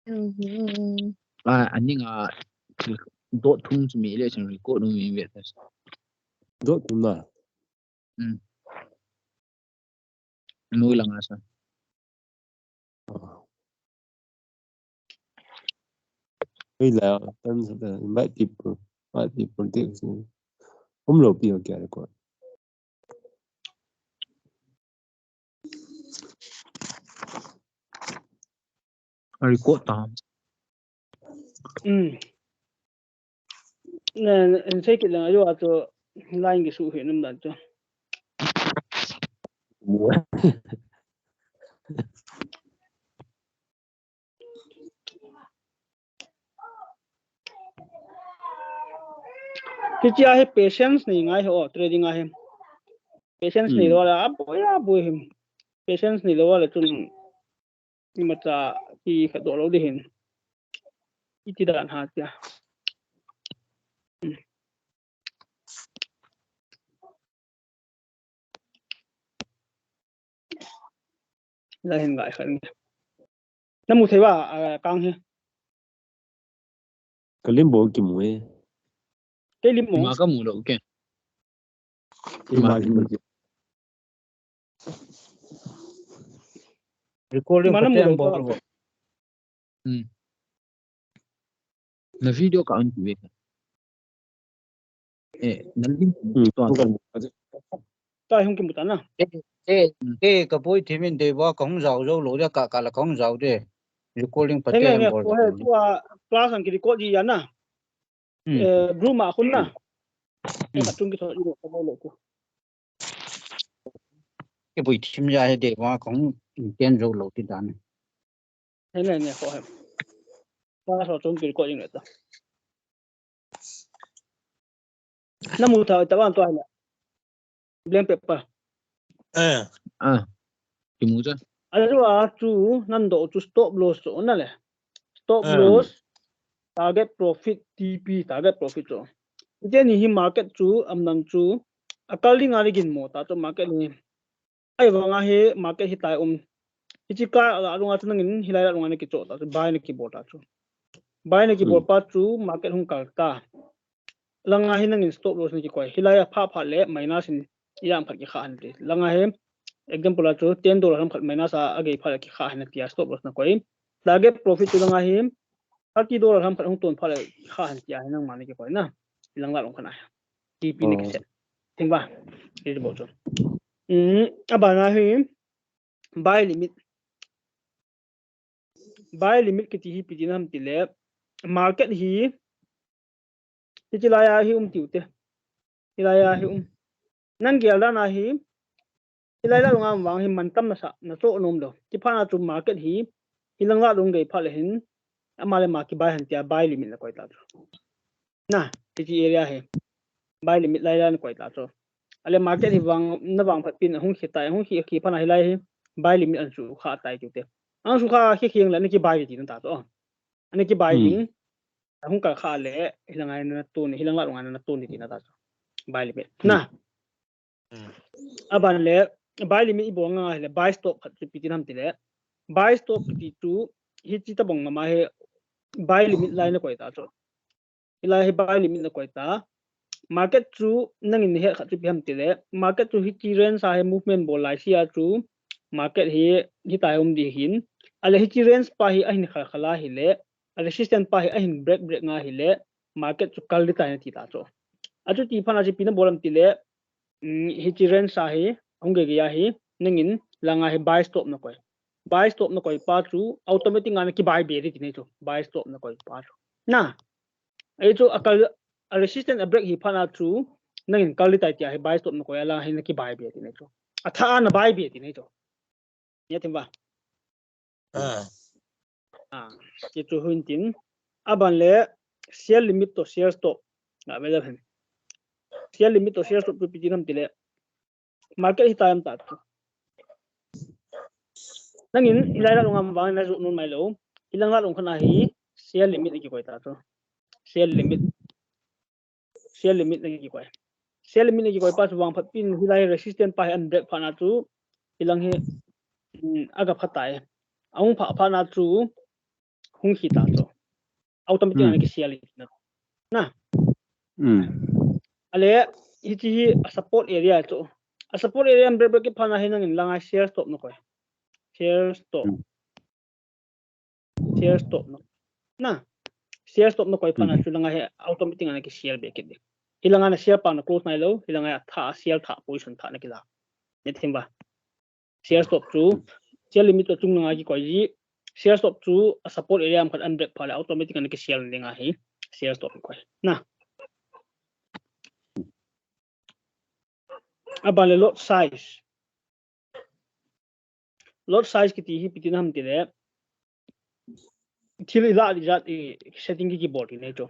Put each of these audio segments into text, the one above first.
anh nga độ thung cho mình lấy chẳng rồi cốt mình biết độ thung mà nuôi là nga sao bây giờ tâm sự là mấy tiếp tiếp không lâu bây giờ cái quoi rồi cốt tao nè anh thấy cái là do cho line cái số hiện năm đó mua cái gì hay patience này ngay ho trading ngay patience này đó là bôi him patience này đó là chun nhưng mà ta khi khởi đầu lâu đi hin ít đạn hạt ya là hình ngại khẩn nó một thế ba căng he cái lim bộ kim muối cái lim mỏng mà có mù đâu kìa mà recording mà nó phải một bảo đầu na video ka anh biết nó liên toàn tai không kim một tấn à cái bôi thì mình để vào công giáo rồi lối ra cả là công giáo đấy recording phải thế này bảo có hệ tua class anh cái có gì vậy na group mà khun na em chung cái thôi được không được cái buổi tham gia để vào công tiền rồi lối thì đàn thế này có hệ class ở chung cái có gì nữa ta nó một thời tao ăn toài nè blame paper cái mù chứ anh nói chú năn độ chú stop loss rồi nè lẽ stop loss target profit TP target profit rồi cái này hi market chú âm năng chú akali ngari gin mo ta cho market ni ai wanga he market hi tai ichi ka la runga chu nangin hilai la runga ni ki cho ta buy ni ki bota chu buy ni ki bot pa chu market hung kal ta langa hi nangin stop loss ni ki koi hilai pha le minus in yang phat ki kha an ti langa he example chu $10 ham khat minus a age pha ki kha an ti stop loss na koi target profit chu langa hi $30 ham khat hung ton pha le kha an ti a nang ma ni ki koi na lang la long khana TP ni ki set thing ba ki bo chu abana hi buy limit ki hi pi dinam ti le market hi ti chilaya hi tiute chilaya hi nang gel da na hi chilaya lunga wang hi mantam na sa na cho nom do ti phana chu market hi hilangla lung gei phale hin amale ma ki buy han tia buy limit na koi ta na ti area he buy limit lai la na koi ta cho ale market hi wang na wang phat pin hung khitai hung khi phana hi lai hi buy limit an chu kha tai tu te ang su kha khi khiang la ni ki buy ti ta to ani ki buy ding hung ka kha le hilangai na tu ni hilang la nga na tu ni ti na ta buy limit na aban le buy limit ibong nga le buy stop khat pi ti nam ti le buy stop ti tu hi chi ta bong ma he buy limit line na koi ta cho ila he buy limit na koi ta market chu nangin he khat pi ham ti le market chu hi chi range sa he movement bol lai sia chu market hi tai di hin ale hi chi range pa hi ahin kha khala hi le resistance pa hi ahin break nga hi le market chu kal ta ni ti ta cho aju ti phana ji pina bolam ti le hi chi range sa hi ongge ya hi nangin langa hi buy stop na koi pa chu automatic nga ki buy be ri ti ne cho buy stop na koi pa na ai chu akal resistance a break hi phana chu nangin kal ta ti hi buy stop na koi ala hi na ki buy be ti ne cho atha na buy be ti ne cho ya tim ba ki chu hun tin aban le sell limit to share stop na bela hen sell limit to share stop pi tinam tile market hi time ta nangin hilai la ngam wang na zu nun mai lo hilang la long khana hi sell limit ki koi ta to sell limit ki koi sell limit ki koi pas wang phat pin hilai resistance pa an break phana chu hilang hi aga phatai aung pha na chu hung hi ta cho automatic an ki sial na ale hi chi support area cho a support area am bre ki phana hin ngin langa share stop no ko share stop no na share stop no ko phana chu langa he automatic an ki share be ki de hilanga na share pa na close nai lo hilanga tha share tha position tha na ki la ne thimba share stop chu share limit to chung nga ki ko ji share stop chu a support area am khat an break phala automatic an ki share lenga hi share stop ko na abale lot size ki ti hi pitin ham ti le thil ila ri jat setting ki board ni to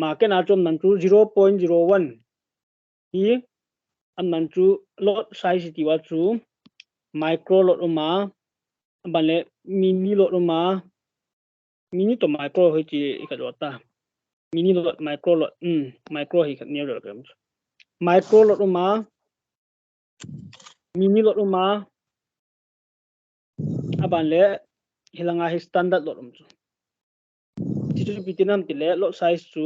market na chom nan chu 0.01 hi am nan chu lot size ti wa chu micro lot ma bale mini lot ma mini to micro hi chi ka ta mini lot micro lot micro hi khat ne ro ka micro lot ma mini lot ma abale hilanga hi standard lot chu chi chu pitinam ti le lot size chu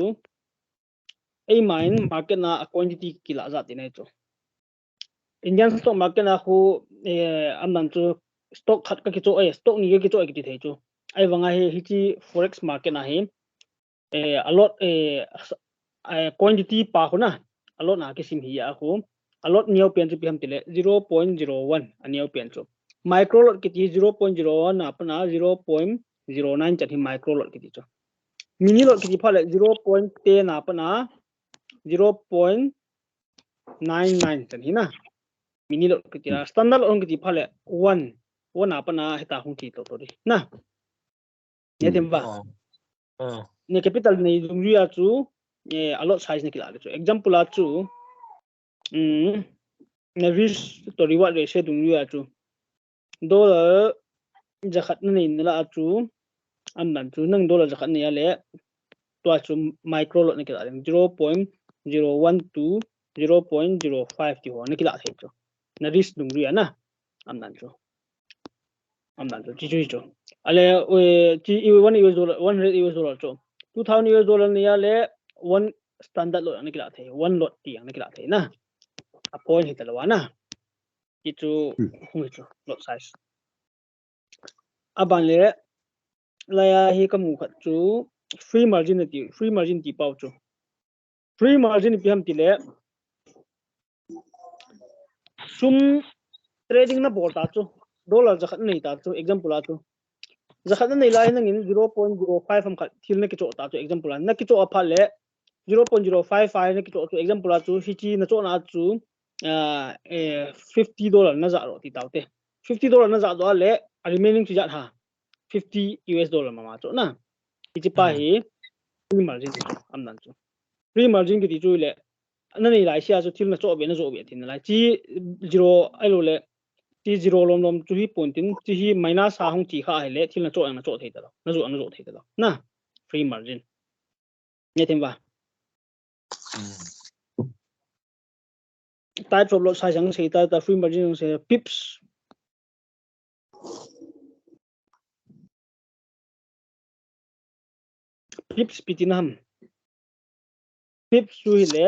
a mine market na a quantity ki la za ti nei chu Indian stock market na khu am nan chu stock khat ka ki chu stock ni ki chu ki ti thei chu ai wanga hi chi forex market na hi a lot quantity pa khu na a lot na ki sim hi a khu a lot niau pen chu pm ti le 0.01 aniau pen chu micro lot ki ti 0.01 na pa na 0.09 chat hi micro lot ki ti chu mini lot ki ti pha le 0.10 na pa na 0.99 chan hi na mini lot ki ti standard lot ki ti pha le 1 na pa na heta hung ki to ri na ne tem ba ne capital nei dung ria chu a lot size ne ki la chu example a chu na risk to reward ratio dung ria chu dollar jakhat nei la chu am nan chu nang dollar jakhat ne ya le to chu micro lot ne ki la 0.01 to 0.05 ti ho ne ki la the chu na risk dung ria na am nan chu chi chu ale chi 1 US dollar 100 US dollar chu 2000 US dollar ne ya le 1 standard lot ne ki la the 1 lot ti ne ki la the na a point hi ta la na chi chu hu chu lot size aban le la ya hi ka mu khat chu free margin ti pau chu free margin pi ham ti le sum trading na bol ta chu dollar jakhat nei ta chu example a chu jakhat nei la hin ngin 0.05 ham khat thil na ki cho ta chu example na ki cho a pha le 0.055 na ki cho chu example a chu hi chi na cho na chu $50 na za ro ti taute $50 na za do le remaining chu jat ha $50 ma cho na chi pa hi free margin am nan chu free margin ki ti chu le na nei lai sia chu thil na cho be thin lai chi 0 ai lo le chi 0 lom chu hi point tin chi hi minus ha hung chi kha hai le thil na cho thei ta na zo thei ta na free margin ne tem ba types of lot size ang sei ta free margin se pips pitinam pips chu hi le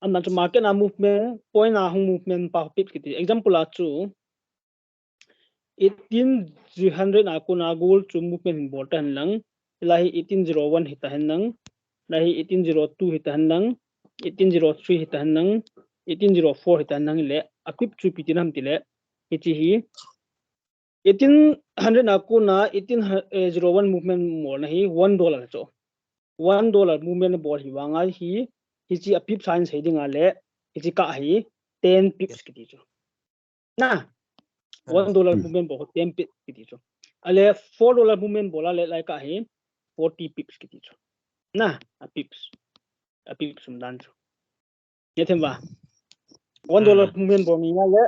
am nan chu market na movement point na hung movement pa pips ki example a chu 18300 na ko na gold chu movement in bottom lang lahi 1801 hita hanang lahi 1802 hita hanang 1803 hita hanang 1804 hita hanang le apip chu pitinam tile hichi hi 1800 na ko na 1801 movement mo na hi $1 cho $1 movement bol hi wanga hi hichi apip sign heading ale hichi ka hi 10 pips ki ti chu na $1 movement bo 10 pips ki ti chu ale $4 movement bola le like ka hi 40 pips ki ti chu na apip sum dan chu ye them ba $1 movement bo mi le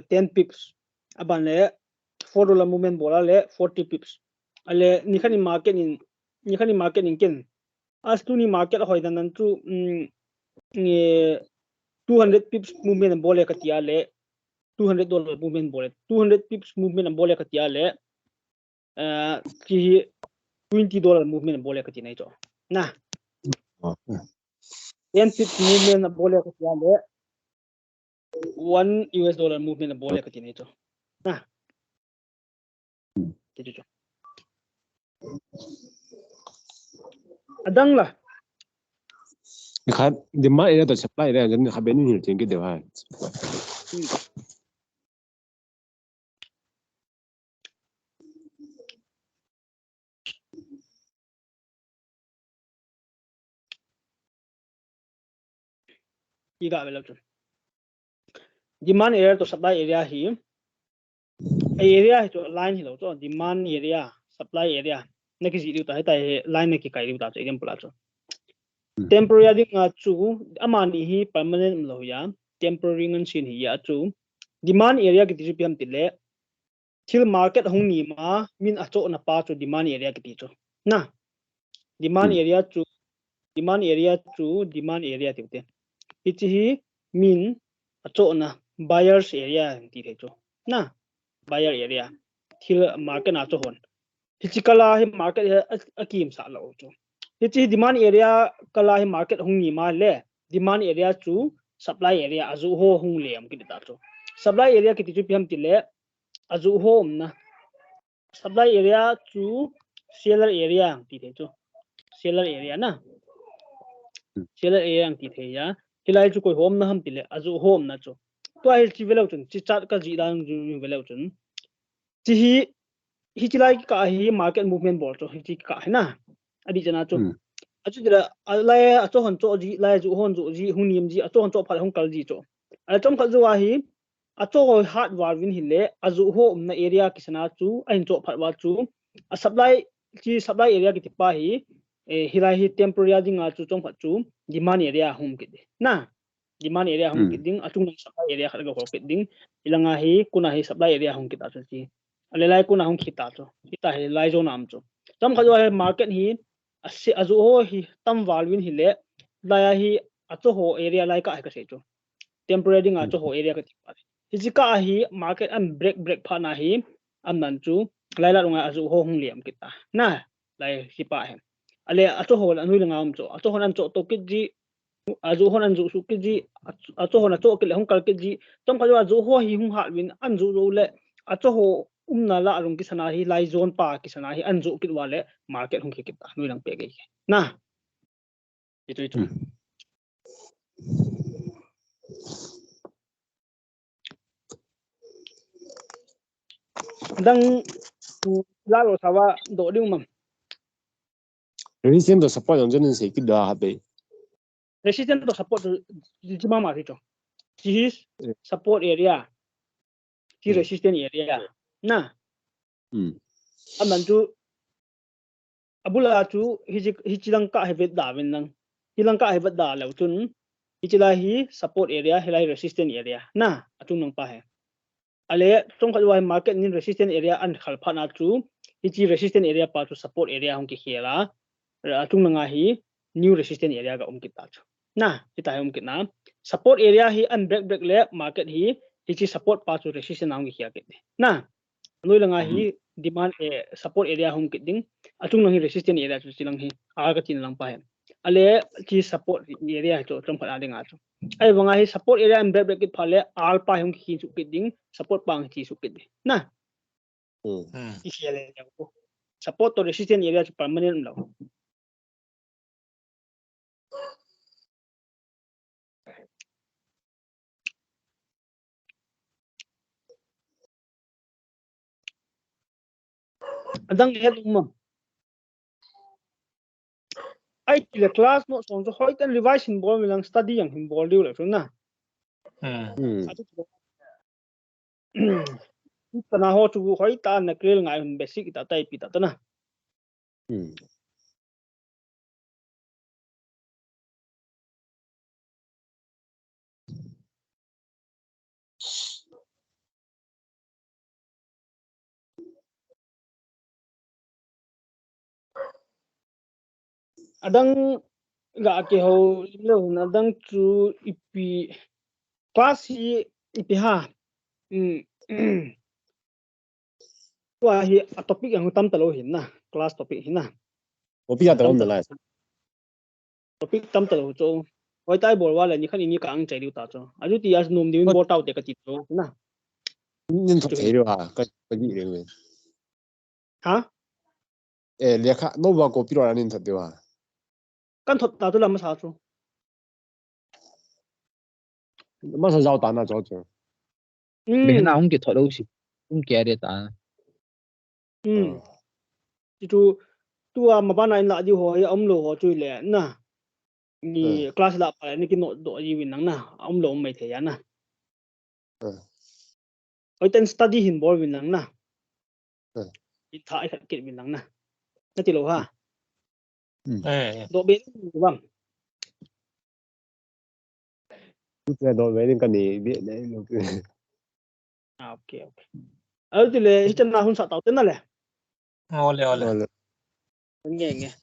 10 pips aban le $4 movement bola le 40 pips ale ni khani market in ken as tu ni market hoi dan chu 200 pips movement bole ka tia le $200 movement bole 200 pips movement bole ka tia le chỉ $20 movement bole cái gì này cho na em fit movement bole cái gì này $1 movement bole cái gì này cho na itu cho adang lah Kan demand area to supply area jadi haben ini tinggi deh ha. Iga bela tu demand area to supply area hi area hi to line hi lo to demand area supply area na ki ji ta hai line na ki kai ta cho example cho temporary nga chu amani hi permanent lo ya temporary ngan sin hi ya chu demand area ki ti pm tile thil market hong ni ma min acho na pa chu demand area ki ti cho na demand area chu demand area ti te ichi hi min acho na buyers area ti the cho na buyer area thil market na cho hon physical hi market akim sa lo cho ichi demand area kala hi market hong ni ma le demand area chu supply area azu ho hong le am ki ta cho supply area ki ti pm ti le azu ho na supply area chu seller area ti the cho seller area na seller area ti the ya hilai chu koi home na ham ti le azu home na cho to ai chi velo chun chi chat ka ji dang ju velo chun chi hi chilai ka hi market movement bol cho hi chi ka hai na adi chana cho achu dira lai acho hon cho ji lai ju hon ju ji hunim ji acho hon cho phal hong kal ji cho a chom khal ju wa hi acho hard war win hi le azu ho na area kisana chu ain cho phal wa chu a supply area ki pa hi hilai hi temporary ding a chu chom phat chu demand area home ki na demand area home ki ding atung supply area khal ga ho ki ding ilanga hi kuna hi supply area home ki ta chu chi ale lai kuna hong ki ta chu kita hi lai zo nam chu chom khal wa market hi azu ho hi tam walwin hi le laya hi acho ho area lai ka ka se chu temporary ding acho ho area ka ti pa hi ka hi market an break pha na hi am nan chu lai la runga azu ho hung liam kita na lai hi pa he ale acho ho la nui ngam chu acho ho nan cho to ki ji azu ho nan ju su ki ji acho ho na cho ki le hong kal ki ji tom ka azu ho hi hung ha win an ju ro le acho ho na la rung ki sana hi lai zone pa ki sana hi an ju ki wa le market hung ki kita nui lang pe ge na itu dang la lo sawa do ding mam Resistance to support yang jenis sedikit dah habe. resistance to support ji mama ri cho ji support area ji resistance area na aman chu abula chu hi chilang ka he vet da win nang hilang ka he vet da lo chun hi chila hi support area hilai resistance area na atung nang pa he ale tong khalwa market ni resistance area an khal phana chu hi chi resistance area pa chu support area hong ki khela atung nanga hi new resistance area ga ki ta chu na kita hom ki na support area hi an break le market hi chi support pa chu resistance hong ki khia ke na noi langa hi demand support area hom ki ding atung nang hi resistance area chu chilang hi aga chin lang pa he ale chi support area chu tong phala ding a chu ai wanga hi support area and break it phale alpha hong ki chu ki ding support pang chi chu ki na ki khele ko support to resistance area chu permanent lo adang he dum ai le class no song so hoi tan revise in bol milang study yang hin bol diu le na kana ho chu hoi ta na krel ngai hun basic ta tai pi ta na adang ga ke ho le na dang chu ipi class hi ipi ha ว่าฮีท็อปิกอย่างตั้มตลอดเห็นนะคลาสท็อปิกเห็นนะ 我比较懂的来， ท็อปิกตั้มตลอดโจไว้ใต้บอกว่าอะไรนี่ขั้นนี้ก็อังใจดูตาโจอายุที่อาสนุ่มดีมันบอเต้าเด็กกติดโจนะ 你读谁的话，个你认为？ ฮะ 你看，我话过比罗人读的话， กันถอดตาตัวละมาสาโจ 马上绕单了，找着。 Mình nào không kịp thoại đâu chứ. Không kể để ta. ที่ตัวมาบ้านไหนละที่หัวอมโลหัวจุยแหล่นะนี่คลาสละไปนี่กินโนดตัวยีวินนังนะอมโลไม่เทียนะไอ้เต้นสตูดี้หินบอลวินนังนะอินท่าไอ้ขัดเกตวินนังนะนั่นที่โลฮะโดเบนบ้าง 不知道为那个你别那个。 โอเคที่เลยที่จะน่าหุ่นสัตว์เต้นนั่นแหละ oleเงี้ย